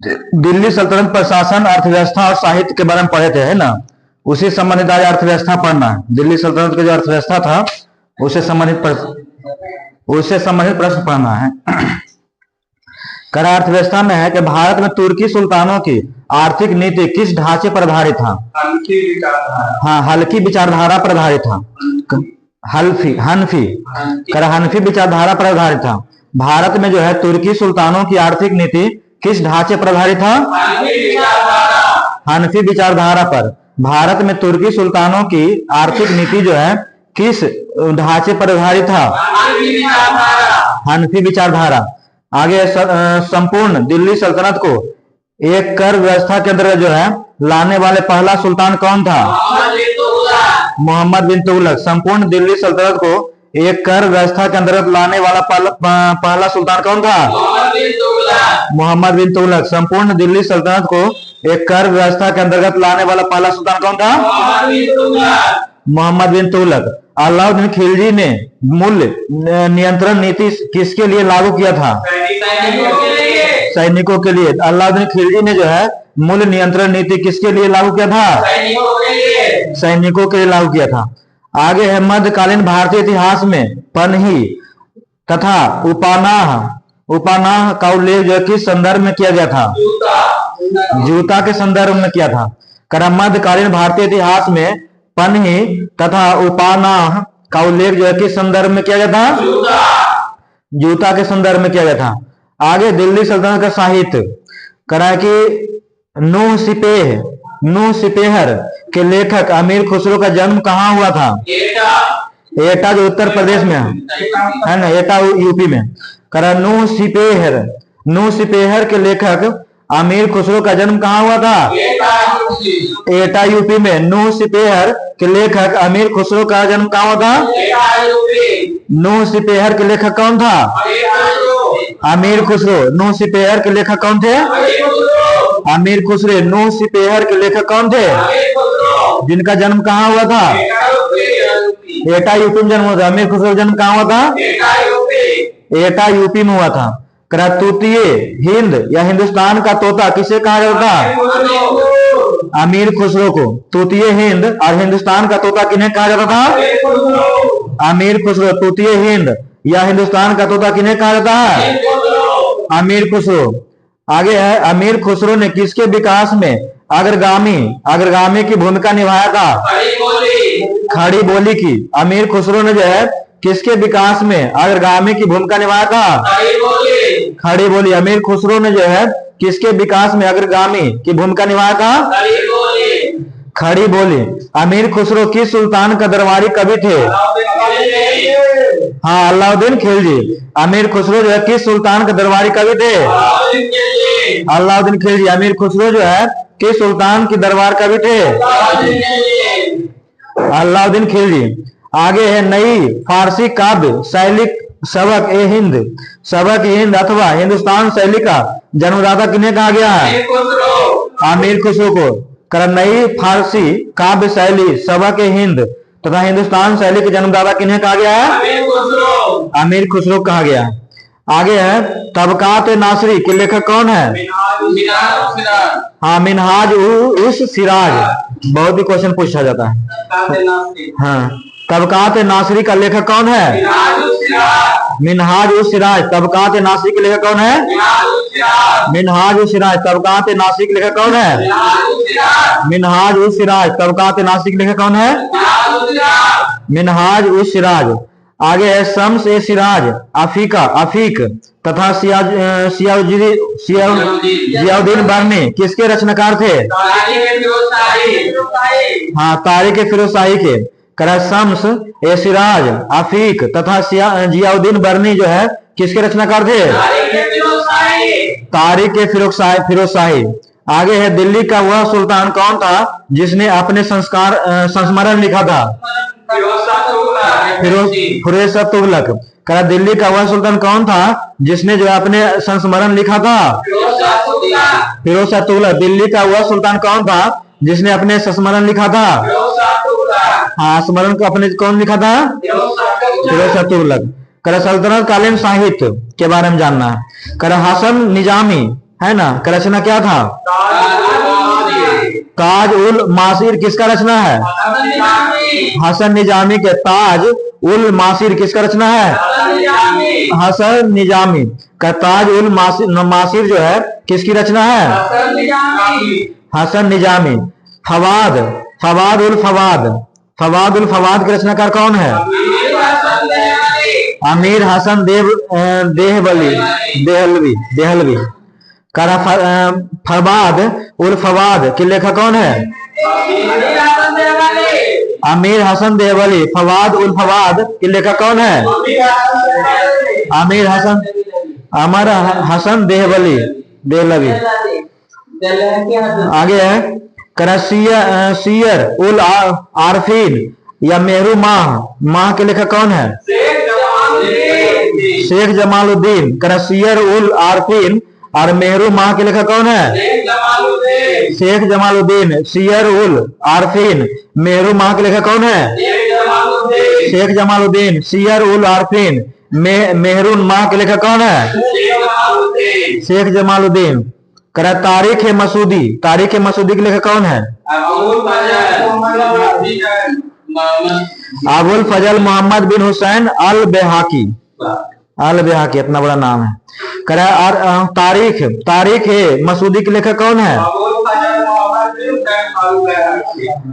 दिल्ली सल्तनत प्रशासन, अर्थव्यवस्था और साहित्य के बारे में पढ़े थे, है ना। उसी संबंधित आज अर्थव्यवस्था पढ़ना है। दिल्ली सल्तनत का जो अर्थव्यवस्था था उससे संबंधित प्रश्न पढ़ना है। करा अर्थव्यवस्था में है कि भारत में तुर्की सुल्तानों की आर्थिक नीति किस ढांचे पर आधारित था? हाँ, हल्की विचारधारा पर आधारित था। हनफी विचारधारा पर आधारित था। भारत में जो है तुर्की सुल्तानों की आर्थिक नीति किस ढांचे पर आधारित था? हनफी विचारधारा पर। भारत में तुर्की सुल्तानों की आर्थिक नीति जो है किस ढांचे पर आधारित था? हनफी विचारधारा। आगे संपूर्ण दिल्ली सल्तनत को एक कर व्यवस्था के अंदर जो है लाने वाले पहला सुल्तान कौन था? मोहम्मद बिन तुगलक। संपूर्ण दिल्ली सल्तनत को एक कर व्यवस्था के अंतर्गत लाने वाला पहला सुल्तान कौन था? मोहम्मद बिन तुगलक। संपूर्ण दिल्ली सल्तनत को एक कर व्यवस्था के अंतर्गत लाने वाला पहला सुल्तान कौन था? मोहम्मद बिन तुगलक। अलाउद्दीन खिलजी ने मूल्य नियंत्रण नीति किसके लिए लागू किया था? सैनिकों के लिए। अलाउद्दीन खिलजी ने जो है मूल्य नियंत्रण नीति किसके लिए लागू किया था? सैनिकों के लिए लागू किया था। आगे है मध्यकालीन भारतीय इतिहास में पनही तथा उपानाह का उल्लेख जो किस संदर्भ में किया गया था? जूता के संदर्भ में किया था। करा मध्यकालीन भारतीय इतिहास में पनही तथा उपानाह का उल्लेख जो है किस संदर्भ में किया गया था? जूता के संदर्भ में किया गया था। आगे दिल्ली सल्तनत का साहित्य करा कि नूह सिपेहर के लेखक अमीर खुसरो का जन्म कहाँ हुआ था? एटा जो उत्तर प्रदेश में है ना, एटा यूपी में। करा नूह सिपेहर के लेखक अमीर खुसरो का जन्म कहाँ हुआ था? एटा यूपी में। नूह सिपेहर के लेखक अमीर खुसरो का जन्म कहाँ हुआ था? नूह सिपेहर के लेखक कौन था? अमीर खुसरो। नूह सिपेहर के लेखक कौन थे? अमीर खुसरो। नूह सिपेहर के लेखक कौन थे? जिनका जन्म कहाँ हुआ था? एटा यूपी में जन्म हुआ था। अमीर खुसरो जन्म कहाँ हुआ था? एटा यूपी में हुआ था। तूतीय हिंद या हिंदुस्तान का तोता किसे कहा जाता था? अमीर खुसरो को। तूतीय हिंद और हिंदुस्तान का तोता किन्हें कहा जाता था? अमीर खुसरो। तूतीय हिंद या हिंदुस्तान का तोता किन्हें कहा जाता है? अमीर खुसरो। आगे है अमीर खुसरो ने किसके विकास में अग्रगामी की भूमिका निभाया था? खड़ी बोली की। अमीर खुसरो ने जो है किसके विकास में अग्रगामी की भूमिका निभाया था? खड़ी बोली। अमीर खुसरो ने जो है किसके विकास में अग्रगामी की भूमिका निभाया था? खड़ी बोली। अमीर खुसरो किस सुल्तान का दरबारी कवि थे? हाँ, अलाउद्दीन खिलजी। अमीर खुसरो जो है किस सुल्तान का दरबारी कवि थे? अलाउद्दीन खिलजी। अमीर खुसरो जो है किस सुल्तान की दरबार कवि थे? अलाउद्दीन खिलजी। आगे है नई फारसी काव्य शैली सबक ए हिंद अथवा हिंदुस्तान शैली का जन्मदाता किन्हें कहा गया है? अमीर खुसरो को। नई फारसी काव्य शैली सबक ए हिंद तथा हिंदुस्तान शैली के जन्मदाता किन्हें कहा गया है? अमीर खुसरो कहा गया है। आगे है तबकात नासरी के लेखक कौन है? हाँ, मिनहाज उस सिराज। बहुत ही क्वेश्चन पूछा जाता है। हाँ, तबकात नासरी का लेखक कौन है? मिनहाज उस सिराज। तबकात नासरी के लेखक कौन है? मिनहाज उस सिराज। तबकात नासरी के लेखक कौन है? मिनहाज उस सिराज। तबकात नासरी के लेखक कौन है? मिनहाज उस सिराज। आगे है शम्स ए सिराज अफीक तथा जियाउद्दीन बर्नी किसके रचनाकार थे? हाँ, तारीख फिरोज शाही के। शम्स ए सिराज अफीक तथा जियाउद्दीन बर्नी जो है किसके रचनाकार थे? तारीख फिरोज शाही। आगे है दिल्ली का वह सुल्तान कौन था जिसने अपने संस्मरण लिखा था? फिरोज शाह तुगलक। दिल्ली का वह सुल्तान कौन था जिसने जो अपने संस्मरण लिखा था? फिरोज शाह तुगलक। दिल्ली का वह सुल्तान कौन था जिसने अपने संस्मरण लिखा था? हाँ, स्मरण को अपने कौन लिखा था? फिरोज शाह तुगलक। सल्तनत कालीन साहित्य के बारे में जानना है। हसन निजामी है ना, का रचना क्या था? ताज उल मासिर किसका रचना है? हसन निजामी के। ताज उल मासिर किसका रचना है? हसन निजामी का। ताज उल मासिर जो है किसकी रचना है? हसन निजामी। फवाद, फवाद उल फवाद, फवाद उल फवाद के रचनाकार कौन है? अमीर हसन देहलवी, देहलवी, देहलवी। फवाद उल फवाद के लेखक कौन है? अमीर हसन देहलवी। फवाद उल फवाद के लेखक कौन है? अमीर हसन, अमर हसन देहलवी, देहलवी। आगे है सीयर उल आरफीन या मेहरू माह, माह के लेखक कौन है? शेख जमालुद्दीन। सीयर उल आरफीन और मेहरू माह के लेखक कौन है? शेख जमालुद्दीन। सीयर उल आरफीन, मेहरू माह के लेखक कौन है? शेख जमालुद्दीन। सीयर उल आरफीन, मेहरू माह के लेखक कौन है? शेख जमालुद्दीन। तारीख ए मसूदी, तारीख ए मसूदी के लेखक कौन है? अबुल फजल मोहम्मद बिन हुसैन अल बेहाकी, अल बेहाकी इतना बड़ा नाम है। तारीख, तारीख ए मसूदी के लेखक कौन है?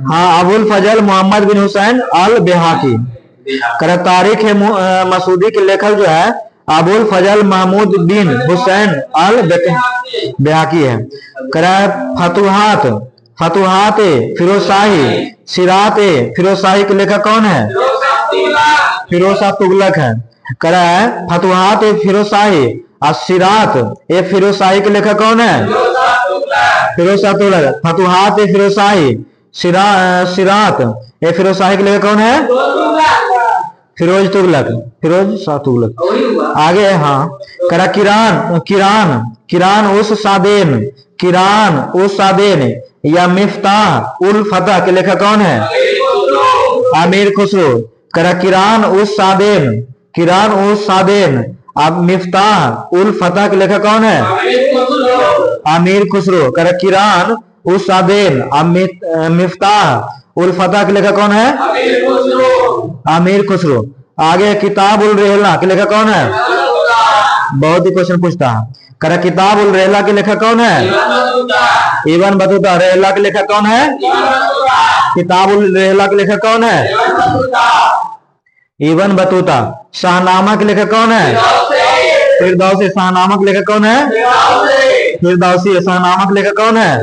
हाँ, अबुल फजल मोहम्मद बिन हुसैन अल बेहाकी। तारीख ए मसूदी के लेखक जो है अबुल फजल महमूद बिन हुसैन अल बेहाकी है। फतुहात, फतुहात फिरोज शाही, सिरात फिरोज शाही के लेखक कौन है? फिरोज शाह तुगलक है। फतुहात फिरोज शाही और सिरात ए फिरोज शाही के लेखक कौन है? फिरोज शाह तुगलक। फतुहात फिरोज शाही, सिरात ए फिरोज शाही के लेखक कौन है? फिरोज तुगलक, फिरोज शाह तुगलक। आगे हाँ, किरान, किरान, किरान उस सादेन, किरान उस सादेन या मिफ्ताह उल फतह के लेखक कौन है? अमीर खुसरो। किरान उस सादेन, किरान उस सादेन अब मिफ्ताह उल फतह के लेखक कौन है? अमीर खुसरो। किरान उस सादेन अब मिफ्ताह उल फतह के लेखक कौन है? अमीर खुसरो। आगे किताब उल रेहला के लेखक कौन है? बहुत ही क्वेश्चन पूछता है। किताब उल रेहला के लेखक कौन है? Ibn Battuta. रेहला के लेखक कौन है? किताब उल रेहला के लेखक कौन है? Ibn Battuta. शाहनामा के लेखक कौन है? फिरदौसी। शाहनामा के लेखक कौन है? फिरदौसी। शाहनामा के लेखक कौन है?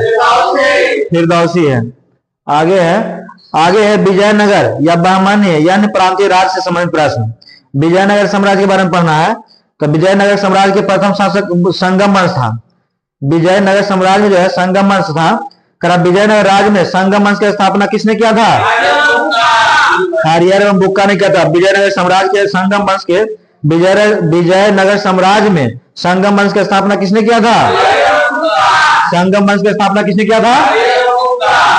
फिरदौसी है। आगे है, आगे है विजयनगर या बहमनी यानी प्रांतीय राज्य से संबंधित प्रश्न। विजयनगर साम्राज्य के बारे में पढ़ना है। तो विजयनगर साम्राज्य के प्रथम शासक संगम वंश था। विजयनगर साम्राज्य में जो है संगम वंश था। विजयनगर राज्य में संगम वंश की स्थापना किसने किया था? हरिहर एवं बुक्का ने किया था। विजयनगर साम्राज्य के संगम वंश के विजयनगर साम्राज्य में संगम वंश की स्थापना किसने किया था? संगम वंश की स्थापना किसने किया था?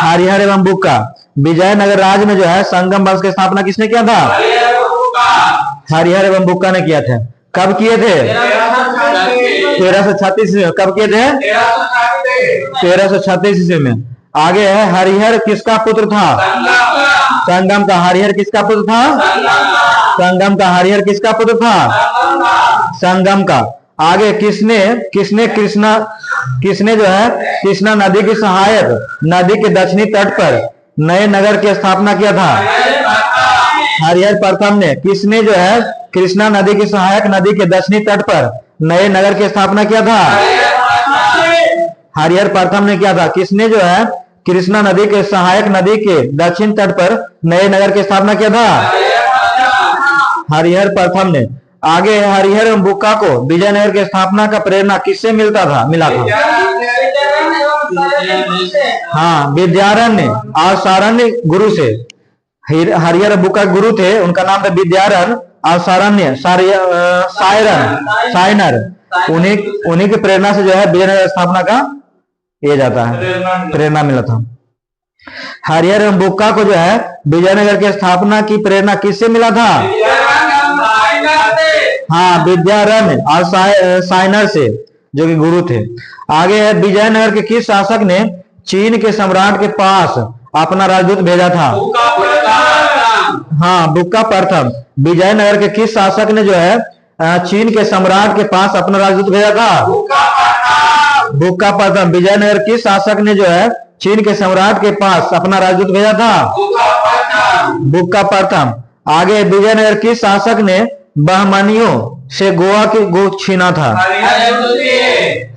हरिहर एवं बुक्का। विजयनगर राज्य में जो है संगम वंश की स्थापना किसने किया था? हरिहर एवं बुक्का ने किया था। कब किए थे? 1336 में। कब किए थे? 1336 ईस्वी में। आगे है हरिहर किसका पुत्र था? संगम का। हरिहर किसका पुत्र था? संगम का। हरिहर किसका पुत्र था? संगम का। आगे किसने जो है कृष्णा नदी की सहायक नदी के दक्षिणी तट पर नए नगर की स्थापना किया था? हरिहर प्रथम ने। किसने जो है कृष्णा नदी की सहायक नदी के दक्षिणी तट पर नए नगर की स्थापना किया था? हरिहर प्रथम ने किया था। किसने जो है कृष्णा नदी के सहायक नदी के दक्षिण तट पर नए नगर की स्थापना किया था? हरिहर प्रथम ने। आगे हरिहर एवं बुक्का को विजयनगर की स्थापना का प्रेरणा किससे मिला था? हाँ, विद्यारण्य और सारण्य गुरु से। हरिहर बुक्का गुरु थे, उनका नाम था विद्यारण्य और सारण्य सायनर। उन्हीं की प्रेरणा से जो है विजयनगर स्थापना का ये जाता है, प्रेरणा मिला था। हरिहर एवं बुक्का को जो है विजयनगर की स्थापना की प्रेरणा किससे मिला था? हाँ, विद्यारण्य और सायनर से। जो कि गुरु थे। आगे है विजयनगर के किस शासक ने चीन के सम्राट के पास अपना राजदूत भेजा था? हाँ, बुक्का प्रथम। विजयनगर के किस शासक ने जो है चीन के सम्राट के पास अपना राजदूत भेजा था? बुक्का प्रथम। विजयनगर किस शासक ने जो है चीन के सम्राट के पास अपना राजदूत भेजा था? बुक्का प्रथम। आगे विजयनगर किस शासक ने बहमनियों से गोवा के गो छीना था?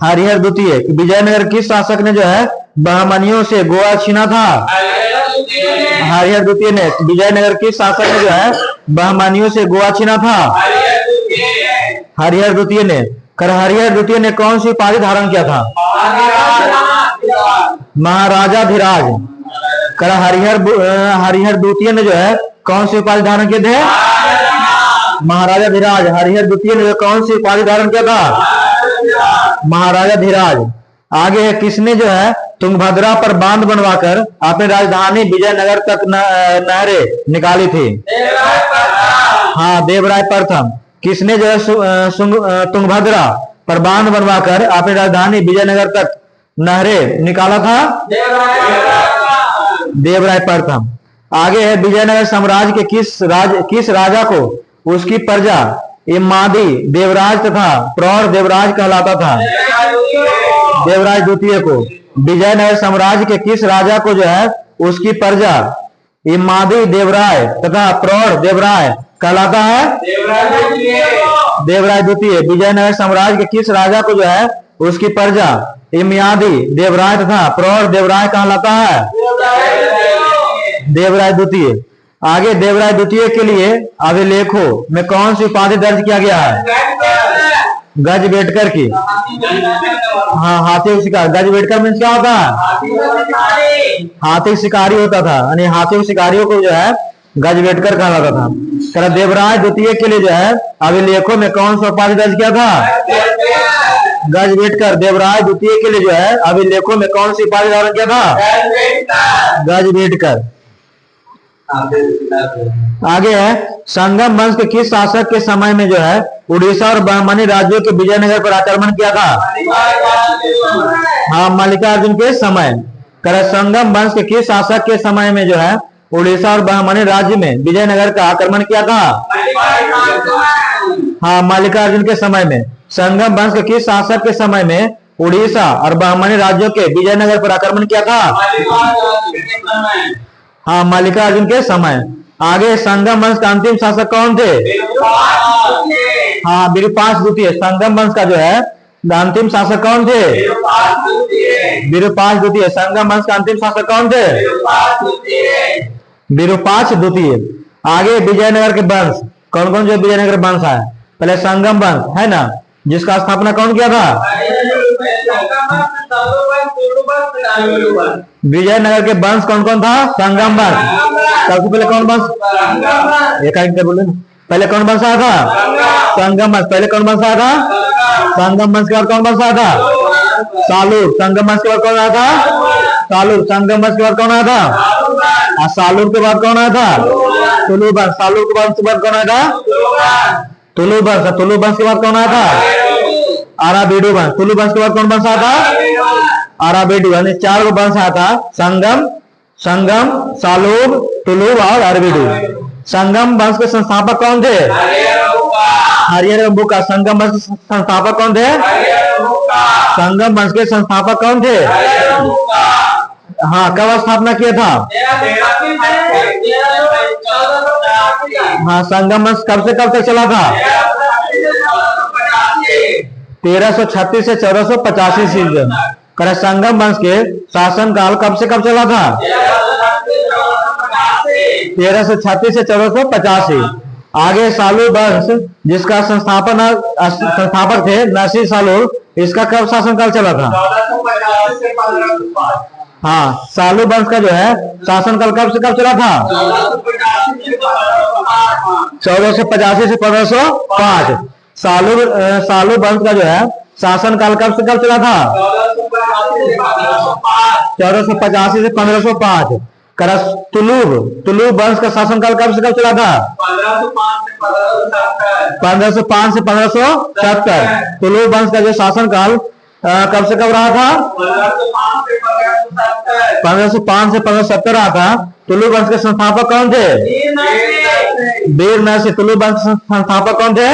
हरिहर द्वितीय। विजयनगर किस शासक ने जो है बहमनियों से गोवा छीना था? हरिहर द्वितीय ने। विजयनगर किस शासक ने जो है बहमनियों से गोवा छीना था? हरिहर द्वितीय ने। कर हरिहर द्वितीय ने कौन सी उपाधि धारण किया था? महाराजा धीराज। कर हरिहर द्वितीय ने जो है कौन सी उपाधि धारण किए थे? महाराजा धीराज। हरिहर द्वितीय ने कौन सी उपाधि धारण किया था? महाराजा धीराज। आगे है किसने जो है तुंगभद्रा पर बांध बनवाकर अपनी राजधानी विजयनगर तक नहरें निकाली थी? हाँ, देवराय प्रथम। किसने जो है तुंगभद्रा पर बांध बनवाकर अपनी राजधानी विजयनगर तक नहरें निकाला था? देवराय प्रथम। आगे है विजयनगर साम्राज्य के किस राजा को उसकी प्रजा इमादी देवराज तथा प्रौढ़ देवराज कहलाता था? देवराज द्वितीय को। विजयनगर साम्राज्य के किस राजा को जो है उसकी प्रजा इमादी देवराय तथा प्रौढ़ देवराय कहलाता है? देवराज द्वितीय। विजयनगर साम्राज्य के किस राजा को जो है उसकी प्रजा इमादी देवराय तथा प्रौढ़ देवराय कहलाता है? देवराय द्वितीय। आगे देवराय द्वितीय के लिए अभिलेखों में कौन सी उपाधि दर्ज किया गया है? गजबेटकर की। हाँ, हाथी शिकार। गजबेटकर मीन्स क्या होता है? हाथी शिकारी होता था, यानी हाथी शिकारियों को जो है गजबेटकर कहा जाता था। देवराय द्वितीय के लिए जो है अभिलेखों में कौन सा उपाधि दर्ज किया था? गजबेटकर। देवराय द्वितीय के लिए जो है अभिलेखों में कौन सी उपाधि धारण किया था? गजबेटकर। आगे है संगम वंश के किस शासक के समय में जो है उड़ीसा और बहमनी राज्यों के विजयनगर पर आक्रमण किया था? हाँ, मल्लिकार्जुन के समय। संगम वंश के किस शासक के समय में जो है उड़ीसा और बहमनी राज्य में विजयनगर का आक्रमण किया था? हाँ, मल्लिकार्जुन के समय में। संगम वंश के किस शासक के समय में उड़ीसा और बहमनी राज्यों के विजयनगर पर आक्रमण किया था? हाँ, मल्लिकार्जुन के समय। आगे संगम वंश का अंतिम शासक कौन थे? हाँ, विरूपाक्ष द्वितीय। संगम वंश का जो है अंतिम शासक कौन थे? विरूपाक्ष द्वितीय। संगम वंश का अंतिम शासक कौन थे? विरूपाक्ष द्वितीय। आगे विजयनगर के वंश कौन कौन जो विजयनगर वंश है? पहले संगम वंश है ना, जिसका स्थापना कौन किया था? विजयनगर के वंश कौन कौन था? संगम वंश। सबसे पहले कौन वंश? एक बोले ना, पहले कौन वंश आया था? संगम वंश। पहले कौन वंश आया था? संगम वंश के बाद कौन वंश आया था? सालूर। संगम वंश के बाद कौन आया था? सालूर। संगम वंश के बाद कौन आया था? सालूर के बाद कौन आया था? तुलु वंश। सालूर के बाद कौन आया था? तुलु वंश। तुलु वंश के बाद कौन आया था? आराबीडू वंश। तुलु वंश के बाद कौन वंश आया था? आराबीडू। यानी 4 गो वंश आया था, संगम, सालूर, तुलु और अरबीडू। संगम वंश के संस्थापक कौन थे? हरिहर बुक्का। संगम वंश के संस्थापक कौन थे? संगम वंश के संस्थापक कौन थे? हाँ, कब स्थापना किया था? हाँ, संगम वंश कब से कब तक चला था? 1336 से 1485 ईस्वी। संगम वंश के शासन काल कब से कब चला था? 1336 से 1485। आगे सालूर वंश जिसका संस्थापक थे नरसिंह सालूर, इसका कब शासनकाल चला था? हाँ, सालूर वंश का जो है शासनकाल कब से कब चला था? 1485 से 1505। सालूर वंश का जो है शासनकाल कब से कब चला था? 1485 से 1505। करस तुलुब वंश का शासनकाल कब से कब चला था? 1505 से 1570। तुलुब वंश का जो शासनकाल कब से कब रहा था? 1505 से 1570 रहा था। तुलुब वंश के संस्थापक कौन थे? वीर नरसिंह। तुलुब वंश के संस्थापक कौन थे?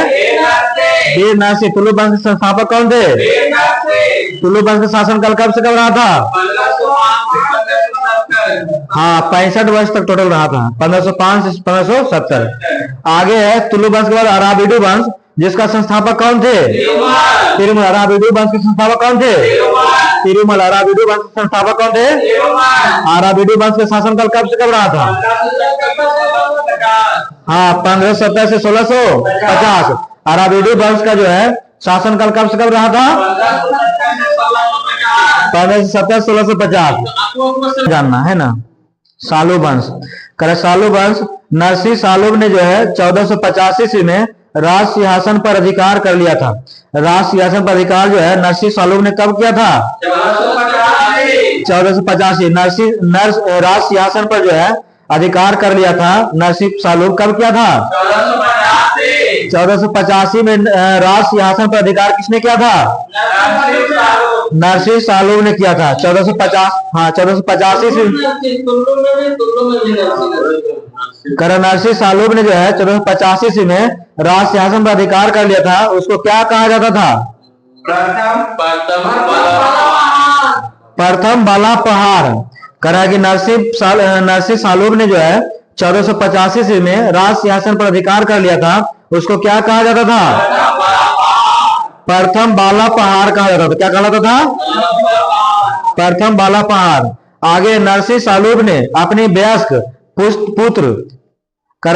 वीर नरसिंह। तुलुब वंश के संस्थापक कौन थे? तुलुब वंश का शासनकाल कब से कब रहा था? हाँ, 65 वर्ष तक टोटल रहा था, 1505 से 1570। आगे है तुलुब वंश के बाद अराबिडु वंश, जिसका संस्थापक कौन थे? तिरुमल। अराबिडु वंश के संस्थापक कौन थे? तिरुमल। अराबिडु वंश के संस्थापक कौन थे? अराबिडु वंश के शासनकाल कब से कब रहा था? हाँ, 1570 से 1650। अराबिडु वंश का जो है शासनकाल कब से कब रहा था? 1570 से 1650 जानना है ना। सालू वंश, सालू वंश नरसिंह सालुब ने जो है 1485 ईस्वी में राज सिंहासन पर अधिकार कर लिया था। राज सिंहासन पर अधिकार जो है नरसिंह सालुब ने कब किया था? 1485। राज सिंहासन पर जो है अधिकार कर लिया था नरसिंह सालुब कब किया था? 1485 में राज सिंहासन पर अधिकार किसने किया था? नरसिंह सालुब ने किया था। 1450, हाँ 1485 से नरसिंह सालुब ने जो है 1485 ईस्वी में राज सिंहासन पर अधिकार कर लिया था। उसको क्या कहा जाता था? प्रथम बाला पहाड़। करा कि नरसिंह सालुब ने जो है 1485 ईस्वी में राज सिंहासन पर अधिकार कर लिया था। उसको क्या कहा जाता था? प्रथम बाला पहाड़ कहा जाता था। क्या कहा जाता था? प्रथम बाला पहाड़। आगे नरसिंह सालुब ने अपने वयस्क पुत्र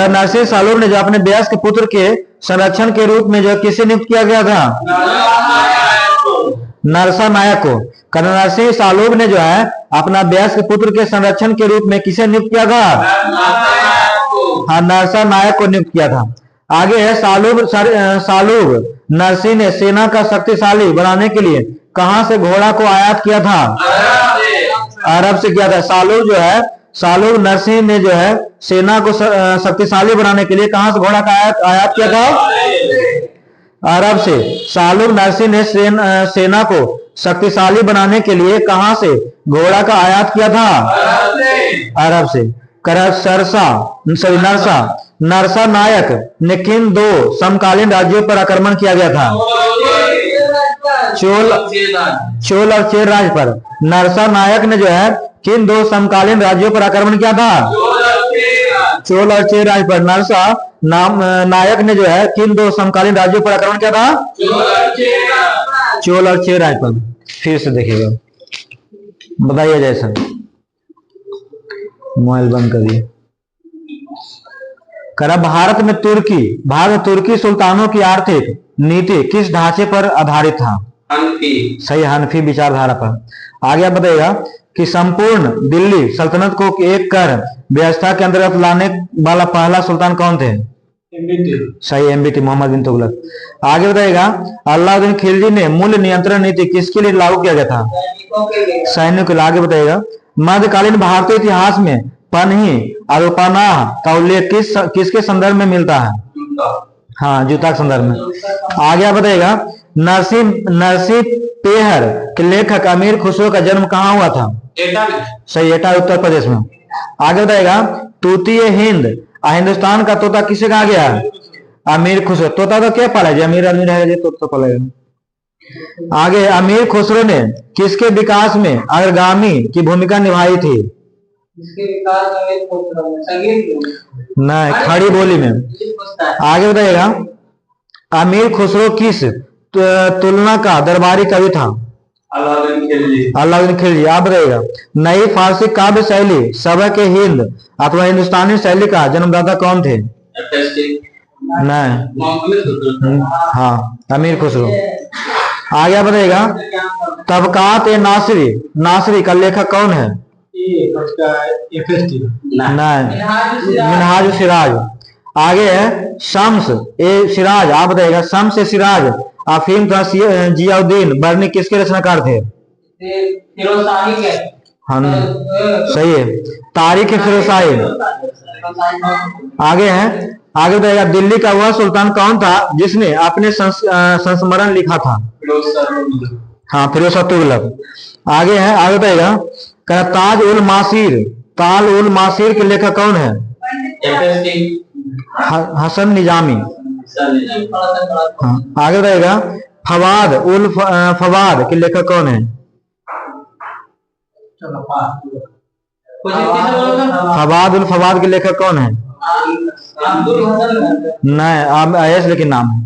नरसिंह सालुब ने जो अपने वयस्क पुत्र के संरक्षण के रूप में जो किसे नियुक्त किया गया था? नरसा नायक को। नरसिंह सालुब ने जो है अपना वयस्क पुत्र के संरक्षण के रूप में किसे नियुक्त किया था? हाँ, नरसा नायक को नियुक्त किया था। आगे है सालुब नरसिंह ने सेना का शक्तिशाली बनाने के लिए कहां से घोड़ा को आयात किया था? अरब से किया था। सालुब नरसिंह ने जो है सेना को शक्तिशाली बनाने के लिए कहां से घोड़ा का आयात किया था? अरब से। सालुब नरसिंह ने सेना को शक्तिशाली बनाने के लिए कहां से घोड़ा का आयात किया था? अरब से। नरसा नायक ने किन दो समकालीन राज्यों पर आक्रमण किया गया था? चोल और चेर राज्य पर। नरसा नायक ने जो है किन दो समकालीन राज्यों पर आक्रमण किया था? चोल और चेर राज्य पर। नरसा नायक ने जो है किन दो समकालीन राज्यों पर आक्रमण किया था? चोल और चेर राज्य पर। फिर से देखिएगा, बताइए जैसा। मोबाइल बंद करिए। भारत में तुर्की सुल्तानों की आर्थिक नीति किस ढांचे पर आधारित था? सही, हनफी विचारधारा पर। आगे बताइएगा कि संपूर्ण दिल्ली सल्तनत को एक कर व्यवस्था के अंतर्गत लाने वाला पहला सुल्तान कौन थे? सही, एमबीटी मोहम्मद बिन तुगलक। आगे बताइएगा अलाउद्दीन खिलजी ने मूल्य नियंत्रण नीति किसके लिए लागू किया गया था? सैनिकों के लिए। आगे बताइएगा मध्यकालीन भारतीय इतिहास में पनही और उपनाह का उल्लेख किसके संदर्भ में मिलता है? हाँ, जूता के संदर्भ में। आगे बताइएगा नरसिंह पेहर के लेखक अमीर खुसरो का जन्म कहाँ हुआ था? सही, एटा उत्तर प्रदेश में। आगे बताइएगा तूतीय हिंद हिंदुस्तान का तोता किसे कहा गया? अमीर खुसरो। तोता तो क्या पाला? अमीर आदमी रहेगा तो पालेगा। आगे अमीर खुसरो ने किसके विकास में अग्रगामी की भूमिका निभाई थी? नहीं, खड़ी बोली में। आगे बताइएगा अमीर खुसरो किस तुलना का दरबारी कवि था? अलाउद्दीन खिलजी। आप बताइएगा नई फारसी काव्य शैली सबक हिंद अथवा हिंदुस्तानी शैली का जन्मदाता कौन थे? नहीं, हाँ, अमीर खुसरो। आगे बताइएगा तबकात ए नासरी का लेखक कौन है? नहीं, मिनहाज सिराज। आगे है शम्स ए सिराज। आप बताइएगा शम्स ए सिराज अफीम जियाउद्दीन बर्नी किसके रचनाकार थे? हाँ सही है। तारीख फिरोजशाही। आगे है, आगे बताएगा दिल्ली का वह सुल्तान कौन था जिसने अपने संस्मरण लिखा था? हाँ फिरोज शाह तुगलक। आगे है, आगे बताएगा ताज उल मासीर, ताल उल मासीर के लेखक कौन है? हसन निजामी। हाँ आगे बताएगा फवाद उल फवाद के लेखक कौन है? फवाद उल फवाद के लेखक कौन है? नहीं लेकिन नाम है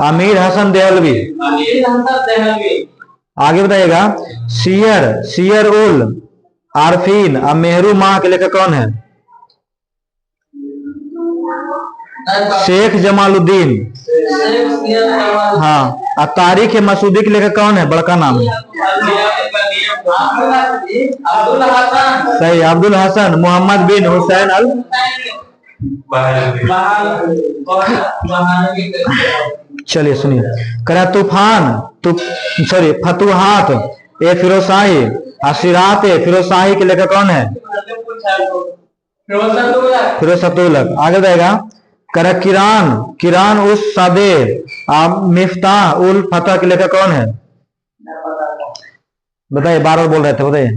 अमीर हसन देहलवी। आगे बताइएगा सियर उल आरफीन अब मेहरू माह के लेखक कौन है? शेख जमालुद्दीन। हाँ और तारीख मसूदी के लेखक कौन है? बड़का नाम है। सही अब्दुल हसन मोहम्मद बिन हुसैन अल। चलिए सुनिए, करा तूफान फतुहात ए फिरोजशाही अशिरात ए फिरोजशाही के लेखक कौन है? फिरोज शाह तुगलक। आगे जाएगा करा किरान उस सादे मिफ्ताह उल फतह के लेखक कौन है? बताइए, बार बोल रहे थे, बताइए।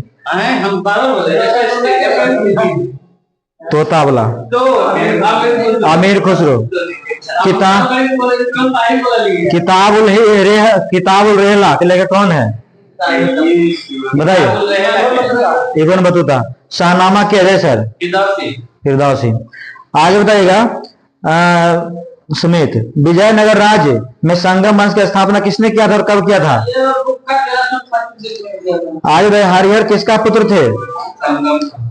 हम बार बोल रहे थे। तोता वाला अमीर खुसरो। किताबुल रेहला के लेकर कौन है? बताइए। Ibn Battuta. शाहनामा के है सर? फिरदौसी। आगे बताइएगा सुमित, विजयनगर राज्य में संगम वंश की स्थापना किसने किया था और कब किया था? आगे बताइए हरिहर किसका पुत्र थे?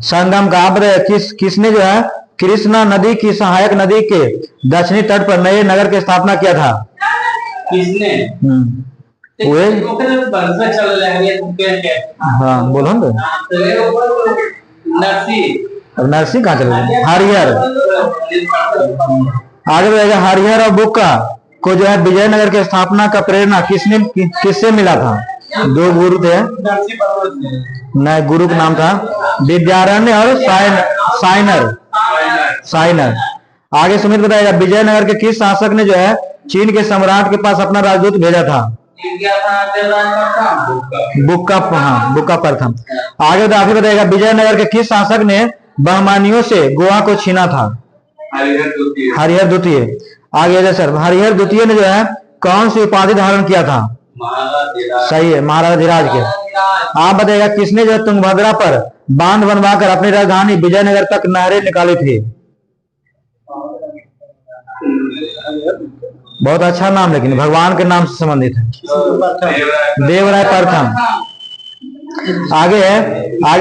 संगम का। आप बताइए किसने जो है कृष्णा नदी की सहायक नदी के दक्षिणी तट पर नए नगर की स्थापना किया था? किसने? हाँ बोलो ना। नरसी कहाँ चल रही? हरिहर। आगे बढ़ेगा हरिहर और बुक्का को जो है विजयनगर की स्थापना का प्रेरणा किससे मिला था? दो गुरु थे, नए गुरु का नाम था विद्यारण्य और साइनर। आगे सुमित बताएगा विजयनगर के किस शासक ने जो है चीन के सम्राट के पास अपना राजदूत भेजा था? बुक्का प्रथम। आगे बताएगा विजयनगर के किस शासक ने बहमानियों से गोवा को छीना था? हरिहर द्वितीय। आगे सर हरिहर द्वितीय ने जो है कौन सी उपाधि धारण किया था? सही है, महाराजा धीराज के। आप बताइएगा किसने जो तुंगभद्रा पर बांध बनवाकर अपनी राजधानी विजयनगर तक नहरें निकाली थी? बहुत अच्छा नाम, लेकिन भगवान के नाम से संबंधित है। देवराय प्रथम। आगे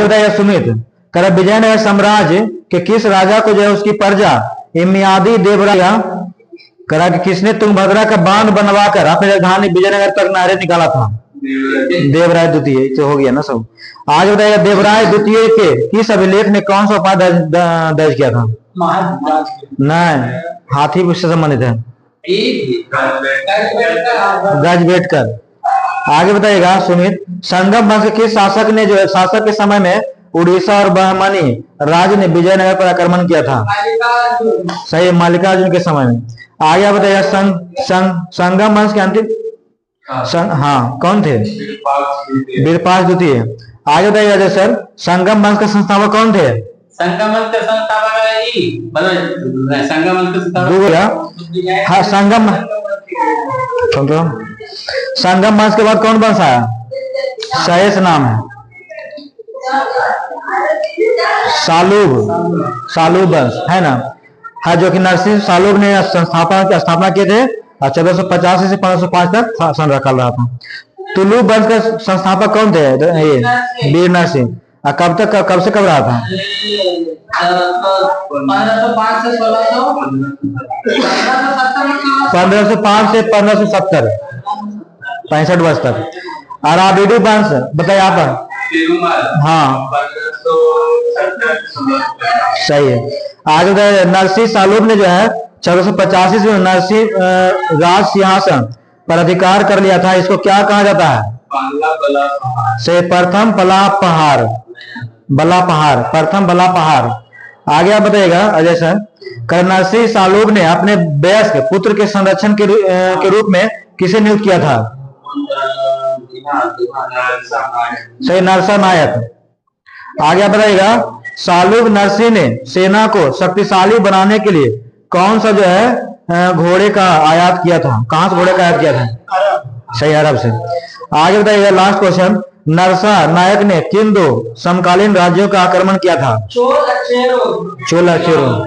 बताइएगा सुमित, कर विजयनगर साम्राज्य के किस राजा को जो है उसकी प्रजा इमियादी देवराय करा कि किसने तुंगभद्रा का बांध बनवाकर अपनी राजधानी विजयनगर तक नहरें निकाला था? देवराय द्वितीय। तो हो गया ना सब। आज बताइएगा देवराय द्वितीय के किस अभिलेख ने कौन सा उपाधि दर्ज किया था? नहीं, हाथी से संबंधित है, गजबेटकर। आगे बताइएगा सुमित, संगम वंश के किस शासक ने जो है शासक के समय में उड़ीसा और बहमनी राज्य ने विजयनगर पर आक्रमण किया था? सही, मल्लिकार्जुन के समय में। आगे बताइएगा संगम वंश के अंतिम हाँ कौन थे? वीरपाल द्वितीय। आगे बताइएगा सर संगम वंश का संस्थापक कौन थे? संगम वंश का संगम वंश के बाद कौन वंश आया? सहेश नाम है, सालूब वंश है ना, है जो कि नरसिंह सालूब ने स्थापना किए थे और 1485 से 1505 तक शासन रखा रहा था। तुलुब वंश का संस्थापक कौन थे? ये वीर नरसिंह। कब से कब रहा था? 1505 से 1570, 65 वर्ष तक। अराबिडी वंश बताइए आप। हाँ सही है। आगे नरसिंह सालूब ने जो है 1485 से नरसिंह राज सिंहासन पर अधिकार कर लिया था। इसको क्या कहा जाता है? से प्रथम पला पहाड़ बला पहाड़, प्रथम बला पहाड़। आगे आप बताइएगा अजय सर, नरसिंह सालूब ने अपने वयस्क पुत्र के संरक्षण के रूप में किसे नियुक्त किया था? सही, नरसा नायक। आगे आप बताइएगा, सालूब नरसिंह ने सेना को शक्तिशाली बनाने के लिए कौन सा जो है घोड़े का आयात किया था? कहां से घोड़े का आयात किया था? सही, अरब से। आगे बताइएगा लास्ट क्वेश्चन, नरसा नायक ने किन दो समकालीन राज्यों का आक्रमण किया था? चोल, चेरो।